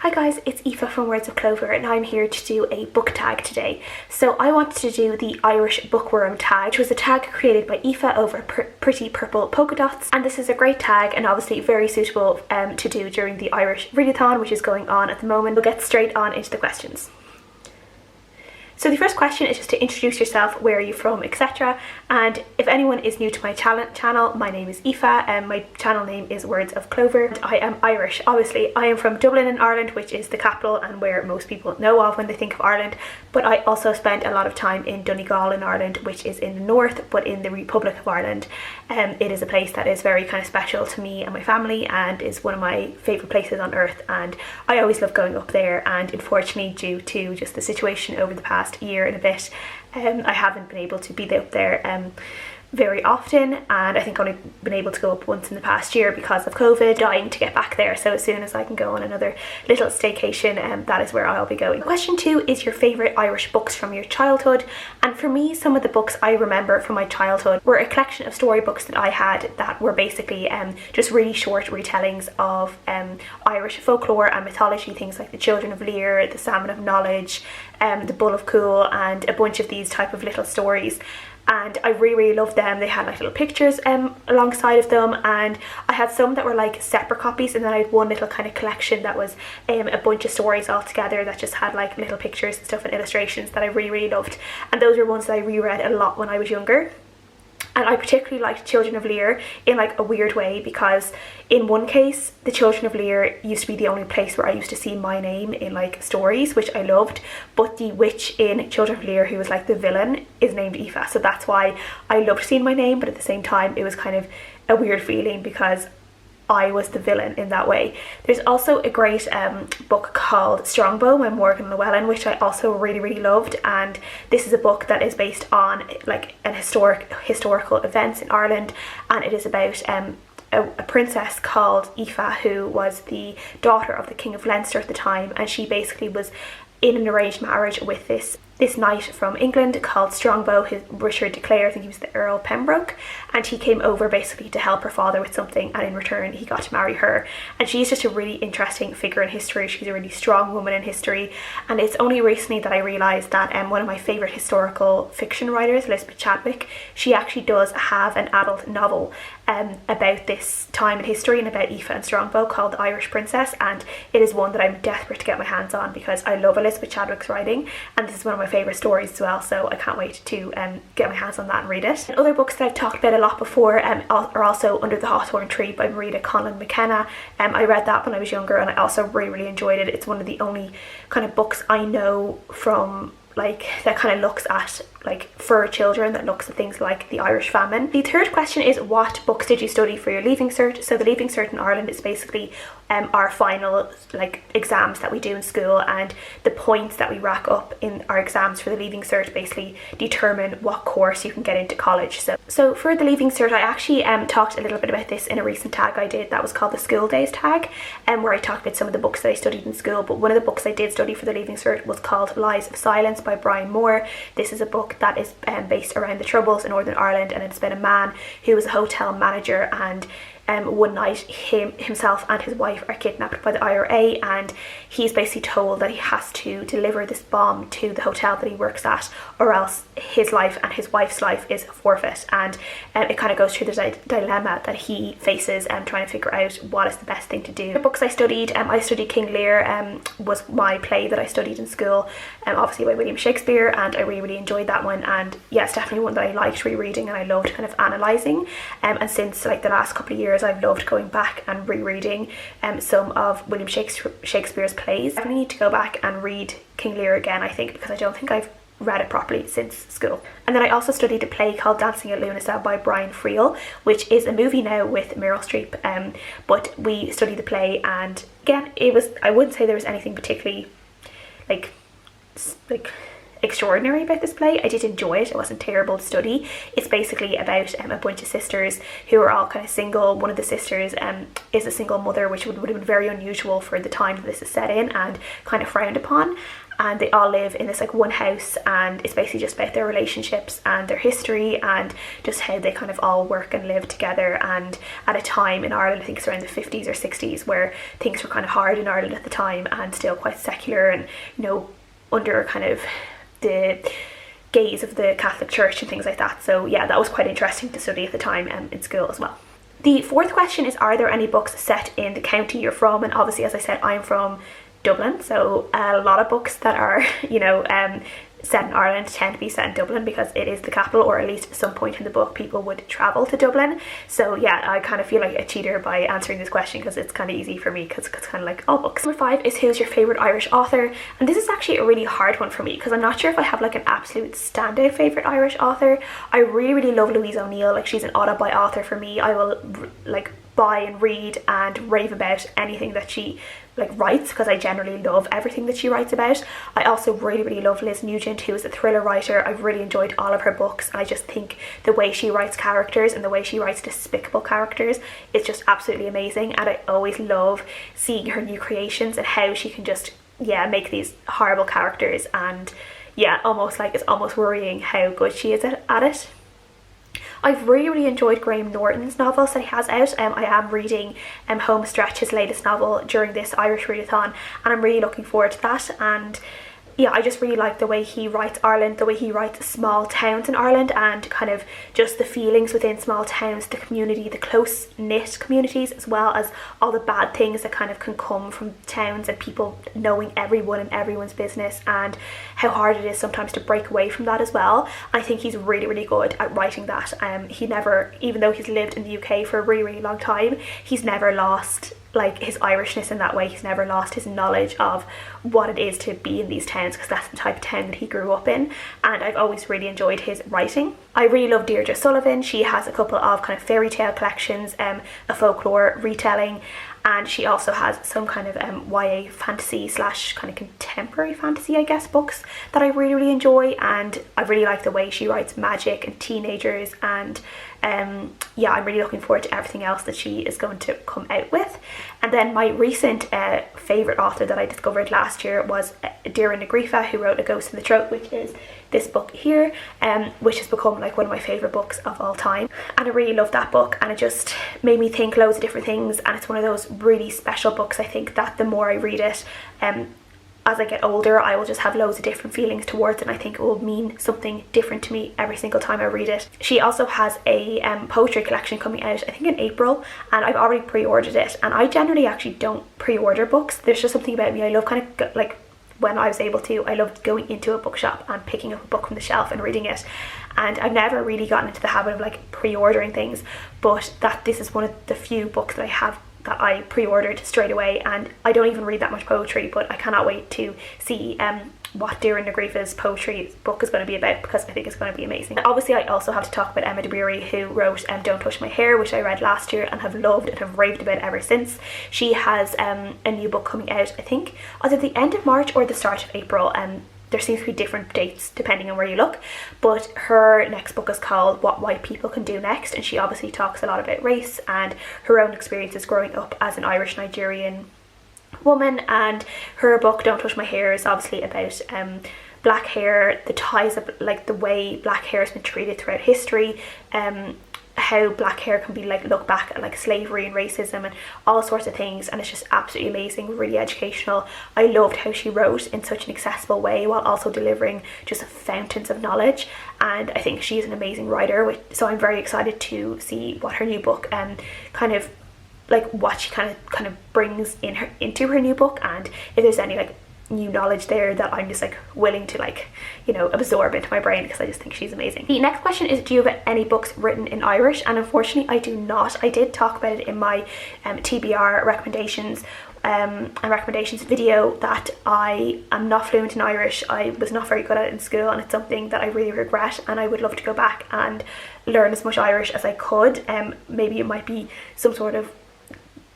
Hi guys, it's Aoife from Words of Clover and I'm here to do a book tag today. So I wanted to do the Irish Bookworm Tag, which was a tag created by Aoife over pretty purple polka dots. And this is a great tag and obviously very suitable to do during the Irish Readathon, which is going on at the moment. We'll get straight on into the questions. So the first question is just to introduce yourself, where are you from, etc. And if anyone is new to my channel, my name is Aoife and my channel name is Words of Clover. And I am Irish. Obviously, I am from Dublin in Ireland, which is the capital and where most people know of when they think of Ireland. But I also spent a lot of time in Donegal in Ireland, which is in the north, but in the Republic of Ireland. It is a place that is very kind of special to me and my family and is one of my favourite places on earth. And I always love going up there, and unfortunately due to just the situation over the past year and a bit, I haven't been able to be up there very often, and I think I've only been able to go up once in the past year because of COVID. Dying to get back there, so as soon as I can go on another little staycation, that is where I'll be going. Question 2 is your favourite Irish books from your childhood. And for me, some of the books I remember from my childhood were a collection of storybooks that I had that were basically just really short retellings of Irish folklore and mythology, things like the Children of Lear, the Salmon of Knowledge, the Bull of Cool, and a bunch of these type of little stories. And I really loved them. They had like little pictures alongside of them, and I had some that were like separate copies, and then I had one little kind of collection that was a bunch of stories all together that just had like little pictures and stuff and illustrations that I really loved. And those were ones that I reread a lot when I was younger. And I particularly liked Children of Lear in like a weird way, because in one case the Children of Lear used to be the only place where I used to see my name in like stories, which I loved, but the witch in Children of Lear, who was like the villain, is named Aoife, so that's why I loved seeing my name. But at the same time it was kind of a weird feeling because I was the villain in that way. There's also a great book called Strongbow by Morgan Llewellyn, which I also really loved, and this is a book that is based on like an historical events in Ireland, and it is about a princess called Aoife, who was the daughter of the King of Leinster at the time, and she basically was in an arranged marriage with this knight from England called Strongbow, Richard de Clare, I think he was the Earl Pembroke, and he came over basically to help her father with something, and in return he got to marry her. And she's just a really interesting figure in history. She's a really strong woman in history, and it's only recently that I realised that one of my favourite historical fiction writers, Elizabeth Chadwick, she actually does have an adult novel about this time in history and about Aoife and Strongbow called The Irish Princess, and it is one that I'm desperate to get my hands on because I love Elizabeth Chadwick's writing, and this is one of my favourite stories as well, so I can't wait to get my hands on that and read it. And other books that I've talked about a lot before are also Under the Hawthorn Tree by Marita Conlon McKenna. I read that when I was younger and I also really enjoyed it. It's one of the only kind of books I know from like that kind of looks at like for children, that looks at things like the Irish famine. The third question is, what books did you study for your Leaving Cert? So the Leaving Cert in Ireland is basically our final like exams that we do in school, and the points that we rack up in our exams for the Leaving Cert basically determine what course you can get into college. So for the Leaving Cert, I actually talked a little bit about this in a recent tag I did that was called the School Days Tag, where I talked about some of the books that I studied in school. But one of the books I did study for the Leaving Cert was called Lies of Silence by Brian Moore. This is a book that is based around the Troubles in Northern Ireland, and it's about a man who was a hotel manager, and one night himself and his wife are kidnapped by the IRA, and he's basically told that he has to deliver this bomb to the hotel that he works at, or else his life and his wife's life is forfeit. And it kind of goes through the dilemma that he faces and trying to figure out what is the best thing to do. The books I studied King Lear was my play that I studied in school, obviously by William Shakespeare, and I really enjoyed that one. And yeah, it's definitely one that I liked rereading and I loved kind of analysing, and since like the last couple of years I've loved going back and rereading some of William Shakespeare's plays. I definitely need to go back and read King Lear again, I think, because I don't think I've read it properly since school. And then I also studied a play called Dancing at Lunasa by Brian Friel, which is a movie now with Meryl Streep, but we studied the play, and again, I wouldn't say there was anything particularly like extraordinary about this play. I did enjoy it. It wasn't terrible to study. It's basically about a bunch of sisters who are all kind of single. One of the sisters is a single mother, which would have been very unusual for the time that this is set in and kind of frowned upon. And they all live in this like one house, and it's basically just about their relationships and their history and just how they kind of all work and live together. And at a time in Ireland, I think it's around the 50s or 60s, where things were kind of hard in Ireland at the time and still quite secular and, you know, under kind of the gaze of the Catholic Church and things like that. So yeah, that was quite interesting to study at the time in school as well. The fourth question is, are there any books set in the county you're from? And obviously, as I said, I'm from Dublin, so a lot of books that are, you know, set in Ireland tend to be set in Dublin because it is the capital, or at least at some point in the book people would travel to Dublin. So yeah, I kind of feel like a cheater by answering this question because it's kind of easy for me, because it's kind of like all books. Number 5 is, who's your favourite Irish author? And this is actually a really hard one for me because I'm not sure if I have like an absolute standout favourite Irish author. I really love Louise O'Neill. Like, she's an auto-buy author for me. I will like buy and read and rave about anything that she like writes, because I generally love everything that she writes about. I also really love Liz Nugent, who is a thriller writer. I've really enjoyed all of her books, and I just think the way she writes characters and the way she writes despicable characters is just absolutely amazing. And I always love seeing her new creations and how she can just make these horrible characters, and almost like it's almost worrying how good she is at it. I've really enjoyed Graham Norton's novels that he has out. I am reading Homestretch, his latest novel, during this Irish readathon, and I'm really looking forward to that. And yeah, I just really like the way he writes Ireland, the way he writes small towns in Ireland, and kind of just the feelings within small towns, the community, the close-knit communities, as well as all the bad things that kind of can come from towns and people knowing everyone and everyone's business, and how hard it is sometimes to break away from that as well. I think he's really good at writing that. He never, even though he's lived in the UK for a really long time, he's never lost like his Irishness in that way. He's never lost his knowledge of what it is to be in these towns, because that's the type of town that he grew up in, and I've always really enjoyed his writing. I really love Deirdre Sullivan. She has a couple of kind of fairy tale collections, a folklore retelling, and she also has some kind of YA fantasy / kind of contemporary fantasy, I guess, books that I really enjoy. And I really like the way she writes magic and teenagers, and I'm really looking forward to everything else that she is going to come out with. And then my recent favourite author that I discovered last year was Deirdre Negrifa, who wrote A Ghost in the Throat, which is this book here, which has become like one of my favourite books of all time. And I really loved that book, and it just made me think loads of different things, and it's one of those really special books. I think that the more I read it, as I get older, I will just have loads of different feelings towards it, and I think it will mean something different to me every single time I read it. She also has a poetry collection coming out, I think in April, and I've already pre-ordered it. And I generally actually don't pre-order books. There's just something about me, I love kind of like, when I was able to, I loved going into a bookshop and picking up a book from the shelf and reading it. And I've never really gotten into the habit of like pre-ordering things, but this is one of the few books that I have that I pre-ordered straight away. And I don't even read that much poetry, but I cannot wait to see what Deirdre Negrifa's poetry book is going to be about, because I think it's going to be amazing. And obviously, I also have to talk about Emma Dabiri, who wrote Don't Touch My Hair, which I read last year and have loved and have raved about ever since. She has a new book coming out, I think either the end of March or the start of April, and there seems to be different dates depending on where you look, but her next book is called What White People Can Do Next, and she obviously talks a lot about race and her own experiences growing up as an Irish Nigerian woman. And her book Don't Touch My Hair is obviously about black hair, the ties of like the way black hair has been treated throughout history, how black hair can be like look back at like slavery and racism and all sorts of things. And it's just absolutely amazing, really educational. I loved how she wrote in such an accessible way while also delivering just fountains of knowledge, and I think she's an amazing writer, so I'm very excited to see what her new book kind of like what she kind of brings into her new book, and if there's any like new knowledge there that I'm just like willing to like, you know, absorb into my brain, because I just think she's amazing. The next question is, do you have any books written in Irish? And unfortunately I do not. I did talk about it in my TBR recommendations video that I am not fluent in Irish. I was not very good at it in school, and it's something that I really regret, and I would love to go back and learn as much Irish as I could. Maybe it might be some sort of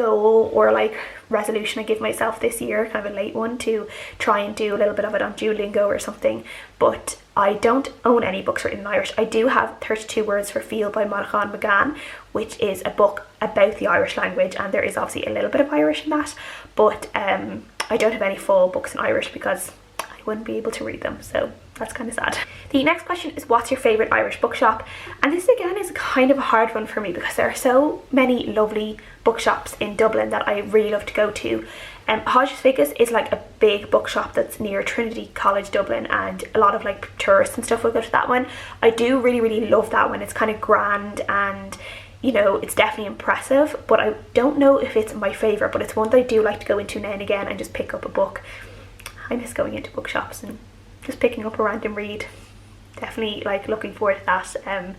goal or like resolution I give myself this year, kind of a late one, to try and do a little bit of it on Duolingo or something. But I don't own any books written in Irish. I do have 32 Words for Feel by Monaghan McGann, which is a book about the Irish language, and there is obviously a little bit of Irish in that, but I don't have any full books in Irish because I wouldn't be able to read them, so that's kind of sad. The next question is, what's your favourite Irish bookshop? And this again is kind of a hard one for me because there are so many lovely bookshops in Dublin that I really love to go to. Hodges Figgis is like a big bookshop that's near Trinity College Dublin, and a lot of like tourists and stuff will go to that one. I do really love that one. It's kind of grand and, you know, it's definitely impressive, but I don't know if it's my favourite, but it's one that I do like to go into now and again and just pick up a book. I miss going into bookshops and just picking up a random read. Definitely like looking forward to that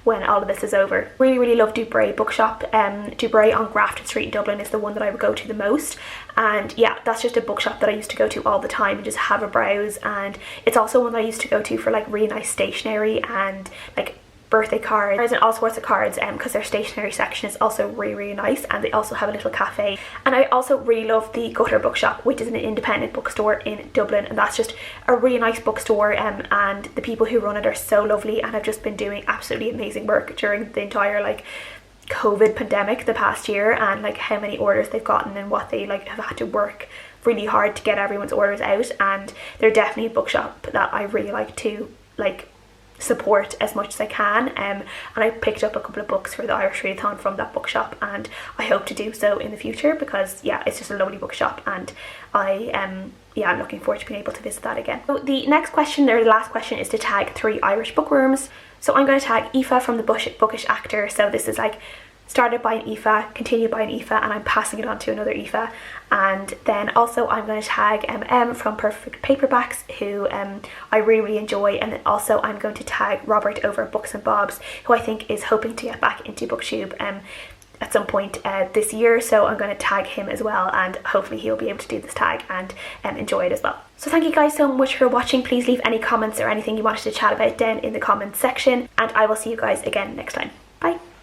when all of this is over. Really love Dubray Bookshop. Dubray on Grafton Street in Dublin is the one that I would go to the most, and yeah, that's just a bookshop that I used to go to all the time and just have a browse. And it's also one that I used to go to for like really nice stationery and like birthday cards and all sorts of cards, because their stationery section is also really nice, and they also have a little cafe. And I also really love the Gutter Bookshop, which is an independent bookstore in Dublin, and that's just a really nice bookstore, and the people who run it are so lovely and have just been doing absolutely amazing work during the entire like COVID pandemic the past year, and like how many orders they've gotten and what they like have had to work really hard to get everyone's orders out. And they're definitely a bookshop that I really like to like support as much as I can, and I picked up a couple of books for the Irish Readathon from that bookshop, and I hope to do so in the future because yeah, it's just a lovely bookshop, and I'm looking forward to being able to visit that again. So the next question, or the last question, is to tag 3 Irish bookworms. So I'm going to tag Aoife from the Bookish Actor. So this is like started by an Aoife, continued by an Aoife, and I'm passing it on to another Aoife. And then also I'm going to tag M from Perfect Paperbacks, who I really enjoy. And then also I'm going to tag Robert over Books and Bobs, who I think is hoping to get back into BookTube at some point this year. So I'm going to tag him as well, and hopefully he'll be able to do this tag and enjoy it as well. So thank you guys so much for watching. Please leave any comments or anything you wanted to chat about down in the comments section, and I will see you guys again next time. Bye.